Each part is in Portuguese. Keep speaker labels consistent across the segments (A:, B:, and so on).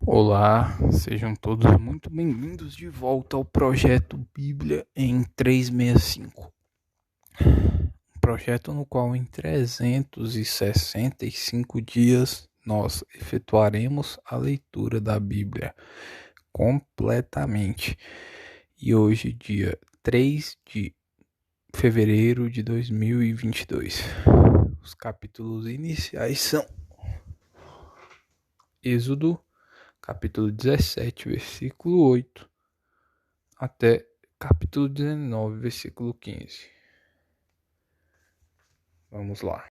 A: Olá, sejam todos muito bem-vindos de volta ao projeto Bíblia em 365. Um projeto no qual em 365 dias nós efetuaremos a leitura da Bíblia completamente. E hoje, dia 3 de fevereiro de 2022. Os capítulos iniciais são Êxodo, capítulo 17, versículo 8, até capítulo 19, versículo 15. Vamos lá.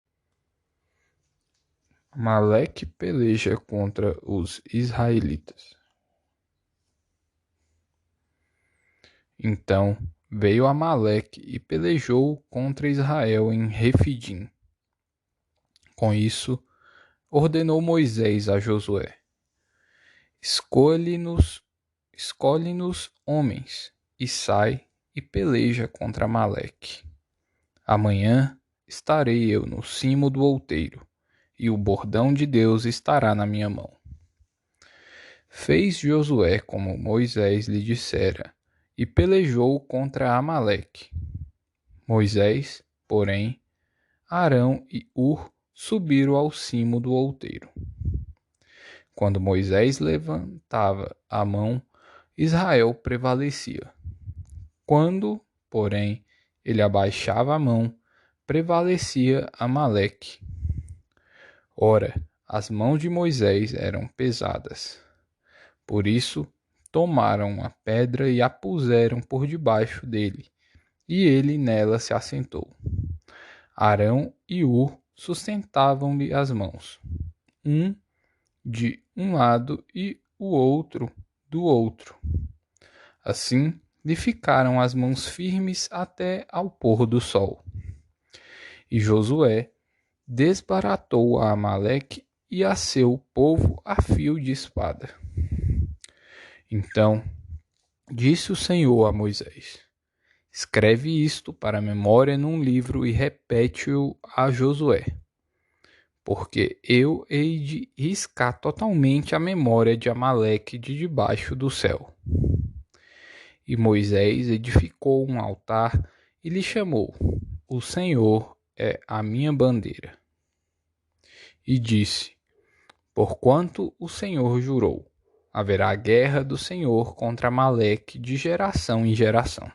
A: Amaleque peleja contra os israelitas. Então veio Amaleque e pelejou contra Israel em Refidim. Com isso, ordenou Moisés a Josué: escolhe-nos homens, e sai e peleja contra Amaleque. Amanhã estarei eu no cimo do outeiro, e o bordão de Deus estará na minha mão. Fez Josué como Moisés lhe dissera, e pelejou contra Amaleque. Moisés, porém, Arão e Hur subiram ao cimo do outeiro. Quando Moisés levantava a mão, Israel prevalecia. Quando, porém, ele abaixava a mão, prevalecia Amaleque. Ora, as mãos de Moisés eram pesadas. Por isso, tomaram uma pedra e a puseram por debaixo dele, e ele nela se assentou. Arão e Hur sustentavam-lhe as mãos, um de um lado e o outro do outro. Assim, lhe ficaram as mãos firmes até ao pôr do sol. E Josué desbaratou a Amaleque e a seu povo a fio de espada. Então disse o Senhor a Moisés: escreve isto para a memória num livro e repete-o a Josué, porque eu hei de riscar totalmente a memória de Amaleque de debaixo do céu. E Moisés edificou um altar e lhe chamou: o Senhor é a minha bandeira. E disse: porquanto o Senhor jurou, haverá guerra do Senhor contra Amaleque de geração em geração.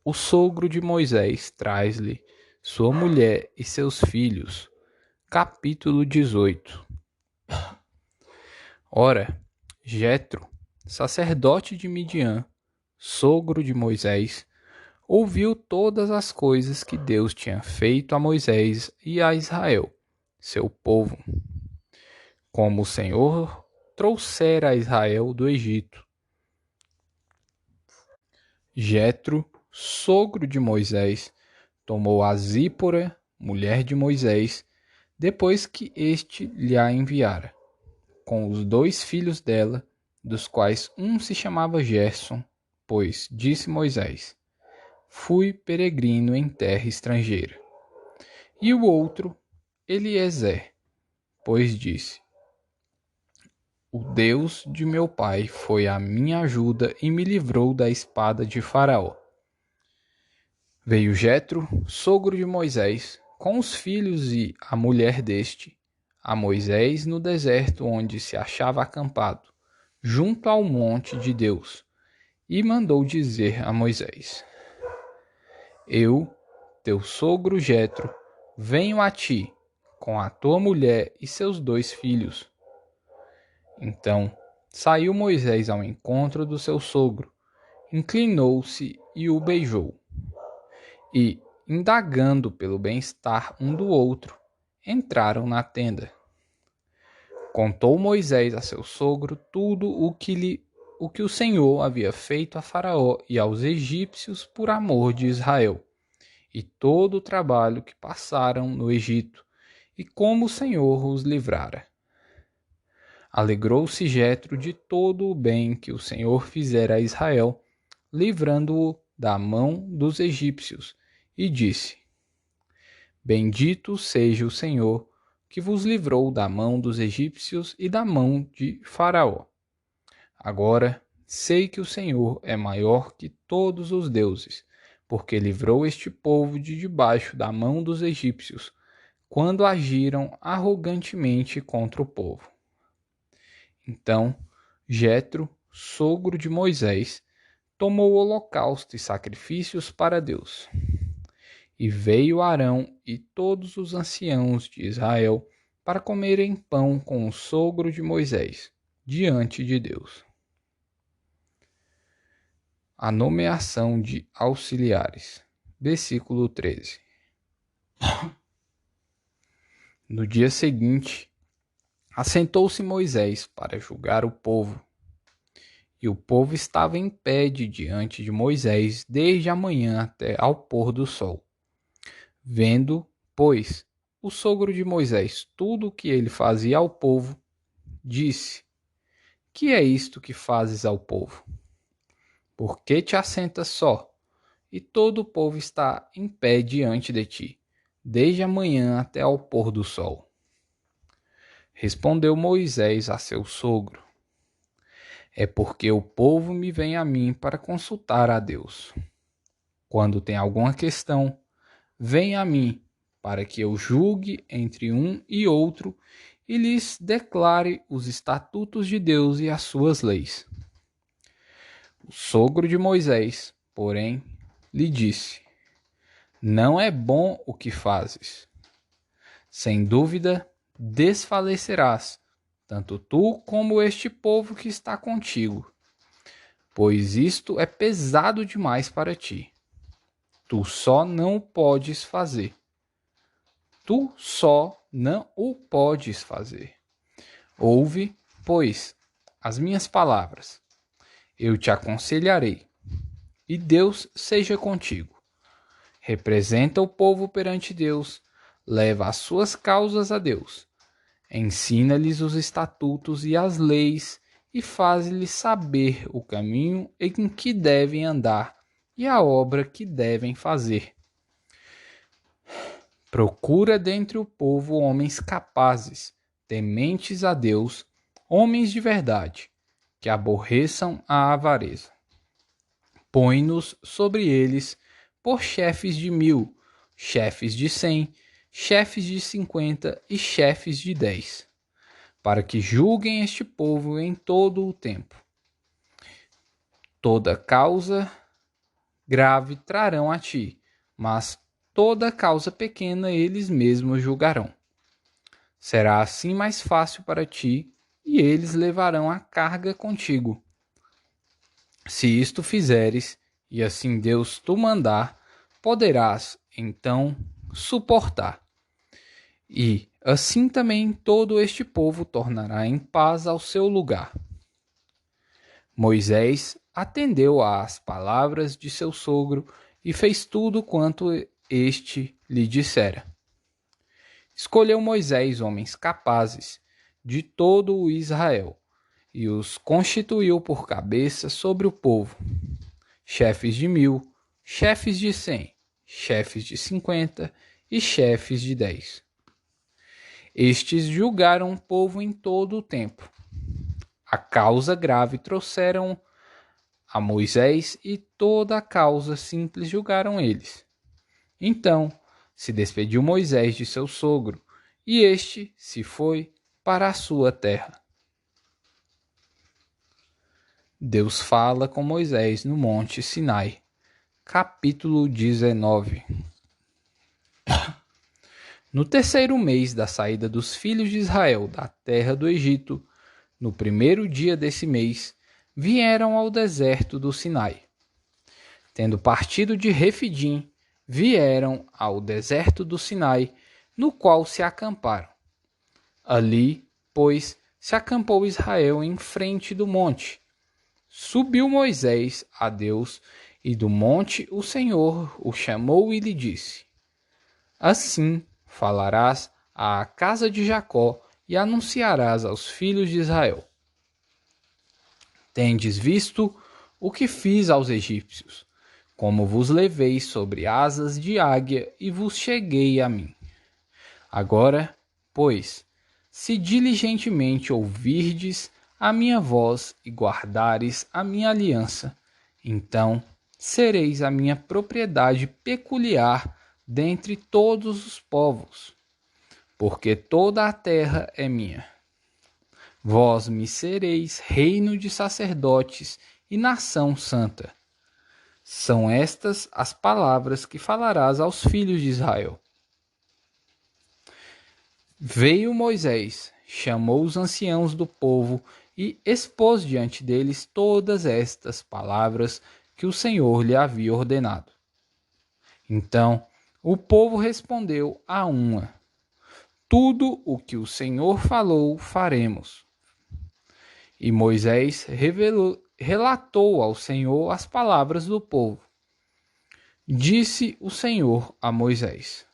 A: O sogro de Moisés traz-lhe sua mulher e seus filhos. Capítulo 18. Ora, Jetro, sacerdote de Midian, sogro de Moisés, ouviu todas as coisas que Deus tinha feito a Moisés e a Israel, seu povo, como o Senhor trouxera a Israel do Egito. Jetro, sogro de Moisés, tomou a Zípora, mulher de Moisés, depois que este lhe a enviara, com os 2 filhos dela, dos quais um se chamava Gerson, pois, disse Moisés, fui peregrino em terra estrangeira. E o outro, Eliezer, pois disse, o Deus de meu pai foi a minha ajuda e me livrou da espada de Faraó. Veio Jetro, sogro de Moisés, com os filhos e a mulher deste, a Moisés no deserto onde se achava acampado, junto ao monte de Deus, e mandou dizer a Moisés: eu, teu sogro Jetro, venho a ti, com a tua mulher e seus 2 filhos. Então saiu Moisés ao encontro do seu sogro, inclinou-se e o beijou. E, indagando pelo bem-estar um do outro, entraram na tenda. Contou Moisés a seu sogro tudo o que o Senhor havia feito a Faraó e aos egípcios por amor de Israel, e todo o trabalho que passaram no Egito, e como o Senhor os livrara. Alegrou-se Jetro de todo o bem que o Senhor fizera a Israel, livrando-o da mão dos egípcios, e disse: bendito seja o Senhor, que vos livrou da mão dos egípcios e da mão de Faraó. Agora sei que o Senhor é maior que todos os deuses, porque livrou este povo de debaixo da mão dos egípcios, quando agiram arrogantemente contra o povo. Então Jetro, sogro de Moisés, tomou o holocausto e sacrifícios para Deus. E veio Arão e todos os anciãos de Israel para comerem pão com o sogro de Moisés, diante de Deus. A nomeação de auxiliares. Versículo 13. No dia seguinte, assentou-se Moisés para julgar o povo. E o povo estava em pé diante de Moisés desde a manhã até ao pôr do sol. Vendo, pois, o sogro de Moisés tudo o que ele fazia ao povo, disse: Que é isto que fazes ao povo? Por que te assentas só? E todo o povo está em pé diante de ti, desde a manhã até ao pôr do sol. Respondeu Moisés a seu sogro: É porque o povo me vem a mim para consultar a Deus. Quando tem alguma questão, vem a mim, para que eu julgue entre um e outro e lhes declare os estatutos de Deus e as suas leis. O sogro de Moisés, porém, lhe disse: Não é bom o que fazes. Sem dúvida, desfalecerás, tanto tu como este povo que está contigo, pois isto é pesado demais para ti. Tu só não o podes fazer. Tu só não o podes fazer. Ouve, pois, as minhas palavras. Eu te aconselharei, e Deus seja contigo. Representa o povo perante Deus, leva as suas causas a Deus. Ensina-lhes os estatutos e as leis, e faz-lhes saber o caminho em que devem andar e a obra que devem fazer. Procura dentre o povo homens capazes, tementes a Deus, homens de verdade, que aborreçam a avareza. Põe-nos sobre eles por chefes de 1000, chefes de 100, chefes de 50 e chefes de 10, para que julguem este povo em todo o tempo. Toda causa grave trarão a ti, mas toda causa pequena eles mesmos julgarão. Será assim mais fácil para ti, e eles levarão a carga contigo. Se isto fizeres, e assim Deus tu mandar, poderás, então, suportar. E assim também todo este povo tornará em paz ao seu lugar. Moisés atendeu às palavras de seu sogro e fez tudo quanto este lhe dissera. Escolheu Moisés homens capazes de todo o Israel e os constituiu por cabeça sobre o povo, chefes de 1000, chefes de 100, chefes de 50 e chefes de 10. Estes julgaram o povo em todo o tempo. A causa grave trouxeram a Moisés e toda a causa simples julgaram eles. Então se despediu Moisés de seu sogro, e este se foi para a sua terra. Deus fala com Moisés no Monte Sinai. Capítulo 19. No terceiro mês da saída dos filhos de Israel da terra do Egito, no primeiro dia desse mês, vieram ao deserto do Sinai. Tendo partido de Refidim, vieram ao deserto do Sinai, no qual se acamparam. Ali, pois, se acampou Israel em frente do monte. Subiu Moisés a Deus, e do monte o Senhor o chamou e lhe disse: Assim falarás à casa de Jacó e anunciarás aos filhos de Israel: Tendes visto o que fiz aos egípcios, como vos levei sobre asas de águia e vos cheguei a mim. Agora, pois, se diligentemente ouvirdes a minha voz e guardares a minha aliança, então sereis a minha propriedade peculiar dentre todos os povos, porque toda a terra é minha. Vós me sereis reino de sacerdotes e nação santa. São estas as palavras que falarás aos filhos de Israel. Veio Moisés, chamou os anciãos do povo e expôs diante deles todas estas palavras que o Senhor lhe havia ordenado. Então o povo respondeu a uma: tudo o que o Senhor falou, faremos. E Moisés relatou ao Senhor as palavras do povo. Disse o Senhor a Moisés: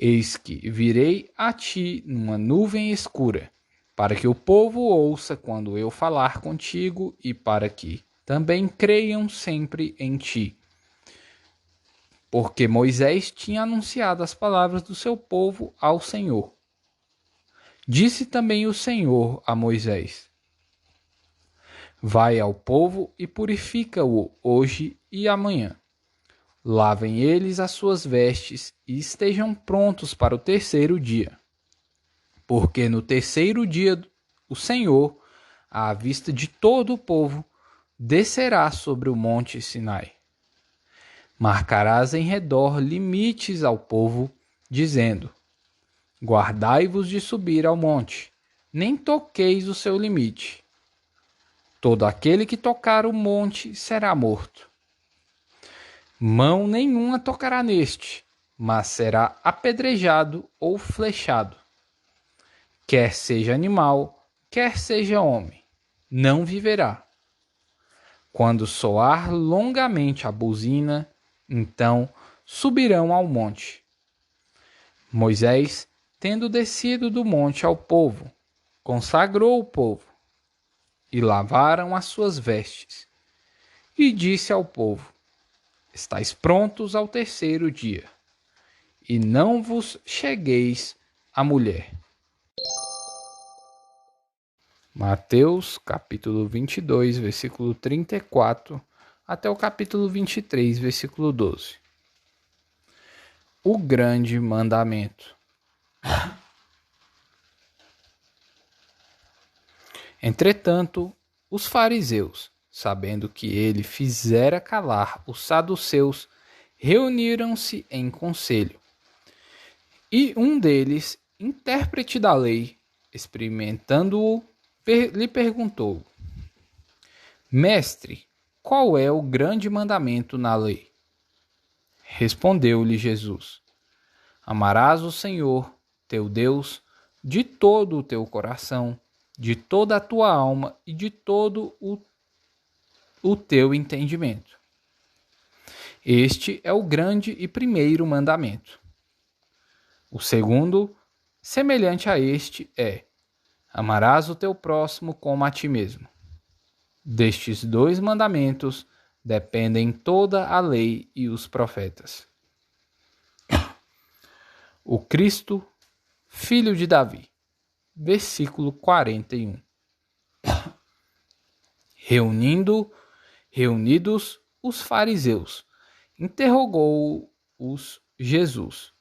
A: eis que virei a ti numa nuvem escura, para que o povo ouça quando eu falar contigo e para que também creiam sempre em ti. Porque Moisés tinha anunciado as palavras do seu povo ao Senhor. Disse também o Senhor a Moisés: vai ao povo e purifica-o hoje e amanhã. Lavem eles as suas vestes e estejam prontos para o terceiro dia. Porque no terceiro dia o Senhor, à vista de todo o povo, descerá sobre o monte Sinai. Marcarás em redor limites ao povo, dizendo: guardai-vos de subir ao monte, nem toqueis o seu limite. Todo aquele que tocar o monte será morto. Mão nenhuma tocará neste, mas será apedrejado ou flechado. Quer seja animal, quer seja homem, não viverá. Quando soar longamente a buzina, então subirão ao monte. Moisés, tendo descido do monte ao povo, consagrou o povo, e lavaram as suas vestes. E disse ao povo: estais prontos ao terceiro dia, e não vos chegueis à mulher. Mateus capítulo 22, versículo 34, até o capítulo 23, versículo 12. O grande mandamento. Entretanto, os fariseus, sabendo que ele fizera calar os saduceus, reuniram-se em conselho. E um deles, intérprete da lei, experimentando-o, lhe perguntou: mestre, qual é o grande mandamento na lei? Respondeu-lhe Jesus: amarás o Senhor, teu Deus, de todo o teu coração, de toda a tua alma e de todo o teu entendimento. Este é o grande e primeiro mandamento. O segundo, semelhante a este, é: amarás o teu próximo como a ti mesmo. Destes dois mandamentos dependem toda a lei e os profetas. O Cristo, filho de Davi. Versículo 41. Reunidos os fariseus, interrogou-os Jesus: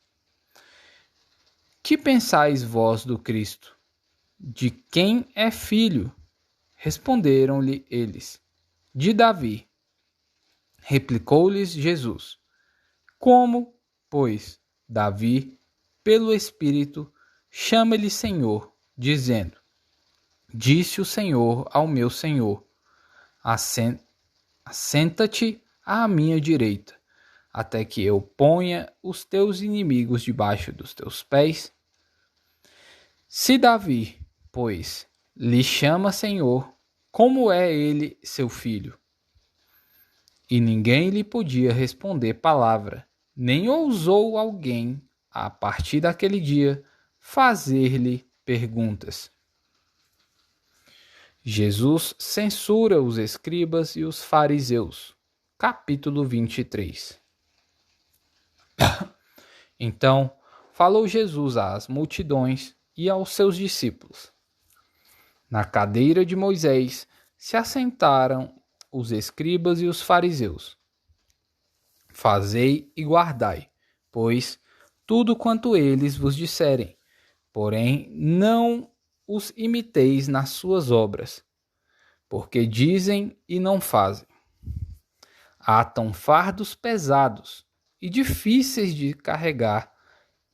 A: que pensais vós do Cristo? De quem é filho? Responderam-lhe eles: de Davi. Replicou-lhes Jesus: como, pois, Davi, pelo Espírito, chama-lhe Senhor, dizendo: disse o Senhor ao meu Senhor: assenta-te à minha direita, até que eu ponha os teus inimigos debaixo dos teus pés? Se Davi, pois, lhe chama Senhor, como é ele seu filho? E ninguém lhe podia responder palavra, nem ousou alguém, a partir daquele dia, fazer-lhe perguntas. Jesus censura os escribas e os fariseus. Capítulo 23. Então falou Jesus às multidões e aos seus discípulos. Na cadeira de Moisés se assentaram os escribas e os fariseus. Fazei e guardai, pois, tudo quanto eles vos disserem, porém não os imiteis nas suas obras, porque dizem e não fazem. Atam fardos pesados e difíceis de carregar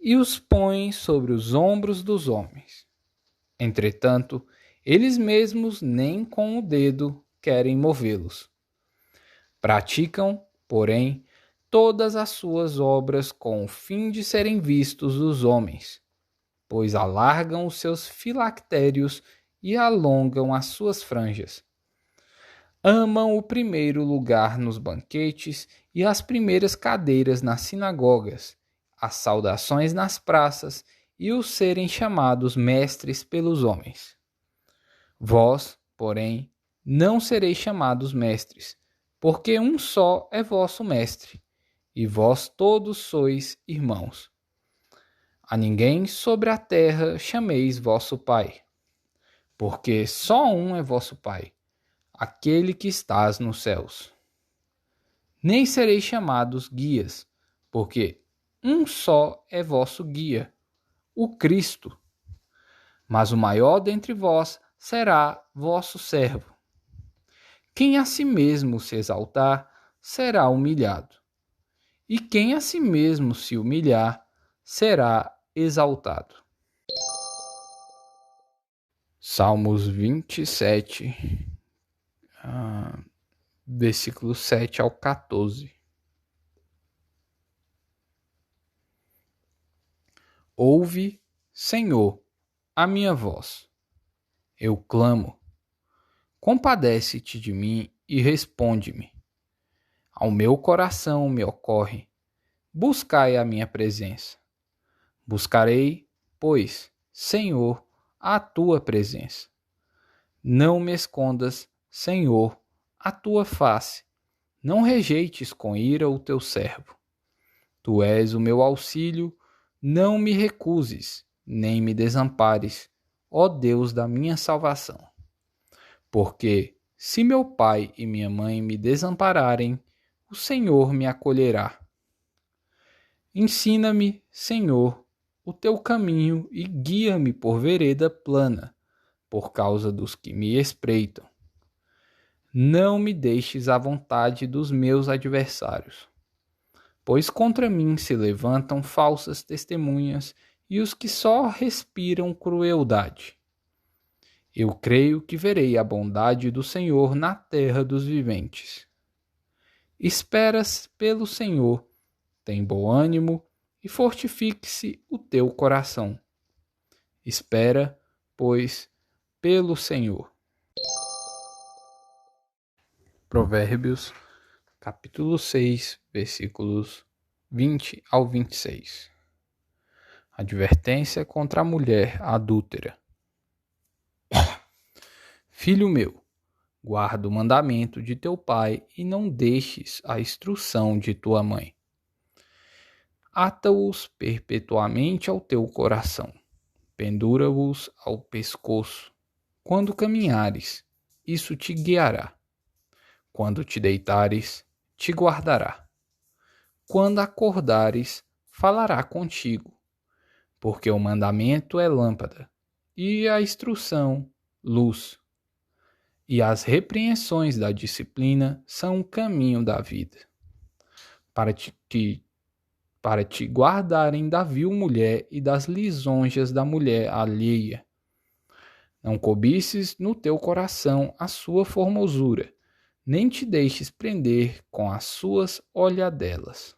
A: e os põem sobre os ombros dos homens. Entretanto, eles mesmos nem com o dedo querem movê-los. Praticam, porém, todas as suas obras com o fim de serem vistos dos homens, pois alargam os seus filactérios e alongam as suas franjas. Amam o primeiro lugar nos banquetes e as primeiras cadeiras nas sinagogas, as saudações nas praças e os serem chamados mestres pelos homens. Vós, porém, não sereis chamados mestres, porque um só é vosso mestre, e vós todos sois irmãos. A ninguém sobre a terra chameis vosso Pai, porque só um é vosso Pai, aquele que estás nos céus. Nem sereis chamados guias, porque um só é vosso guia, o Cristo. Mas o maior dentre vós será vosso servo. Quem a si mesmo se exaltar, será humilhado. E quem a si mesmo se humilhar, será exaltado. Salmos 27, versículos 7 ao 14. Ouve, Senhor, a minha voz. Eu clamo. Compadece-te de mim e responde-me. Ao meu coração me ocorre. Buscai a minha presença. Buscarei, pois, Senhor, a tua presença. Não me escondas, Senhor, a tua face. Não rejeites com ira o teu servo. Tu és o meu auxílio, não me recuses, nem me desampares, ó Deus da minha salvação. Porque, se meu pai e minha mãe me desampararem, o Senhor me acolherá. Ensina-me, Senhor, o teu caminho e guia-me por vereda plana, por causa dos que me espreitam. Não me deixes à vontade dos meus adversários, pois contra mim se levantam falsas testemunhas e os que só respiram crueldade. Eu creio que verei a bondade do Senhor na terra dos viventes. Esperas pelo Senhor, tem bom ânimo e fortifique-se o teu coração. Espera, pois, pelo Senhor. Provérbios, capítulo 6, versículos 20 ao 26. Advertência contra a mulher adúltera. Filho meu, guarda o mandamento de teu pai e não deixes a instrução de tua mãe. Ata-os perpetuamente ao teu coração, pendura-os ao pescoço. Quando caminhares, isso te guiará. Quando te deitares, te guardará. Quando acordares, falará contigo. Porque o mandamento é lâmpada, e a instrução, luz. E as repreensões da disciplina são o caminho da vida. Para te guardarem da vil mulher e das lisonjas da mulher alheia. Não cobices no teu coração a sua formosura, nem te deixes prender com as suas olhadelas.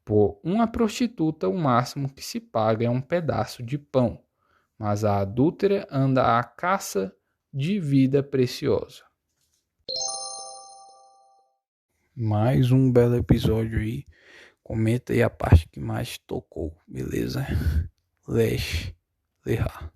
A: Por uma prostituta o máximo que se paga é um pedaço de pão, mas a adúltera anda à caça de vida preciosa. Mais um belo episódio aí. Comenta aí a parte que mais tocou, beleza? Lesh, Lehá.